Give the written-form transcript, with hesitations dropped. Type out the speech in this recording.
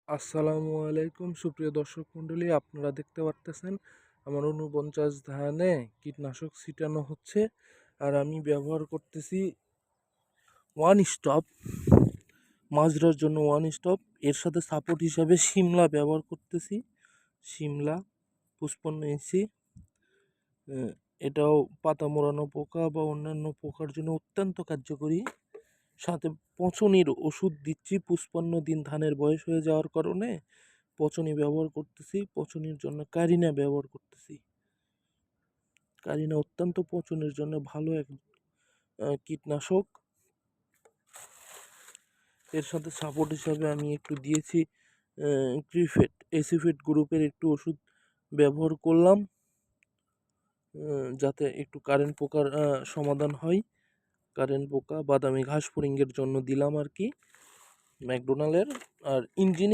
আসসালামু আলাইকুম সুপ্রিয় দর্শক মণ্ডলী, আপনারা দেখতে পারতেছেন আমার ৪৯ ধানে কীটনাশক ছিটানো হচ্ছে। আর আমি ব্যবহার করতেছি ওয়ান স্টপ, মাছ ধরার জন্য ওয়ান স্টপ। এর সাথে সাপোর্ট হিসাবে শিমলা ব্যবহার করতেছি, শিমলা 55 ইঞ্চি। এটাও পাতা মোড়ানো পোকা বা অন্যান্য পোকার জন্য অত্যন্ত কার্যকরী। সাথে পচনির ওষুধ দিচ্ছি, 55 দিন ধানের বয়স হয়ে যাওয়ার কারণে পচনি ব্যবহার করতেছি। পচনির জন্য কারিনা ব্যবহার করতেছি। কারিনা অত্যন্ত পচনের জন্য ভালো এক কীটনাশক। এর সাথে সাপোর্ট হিসাবে আমি একটু দিয়েছি ক্রিফেট, এসিফেট গ্রুপের একটু ওষুধ ব্যবহার করলাম, যাতে একটু কারেন্ট পোকার সমাধান হয়। কারেন্ট পোকা, বাদামি ঘাস ফড়িংয়ের জন্য দিলাম আর কি ম্যাকডোনাল্ডের। আর ইঞ্জিনিয়ার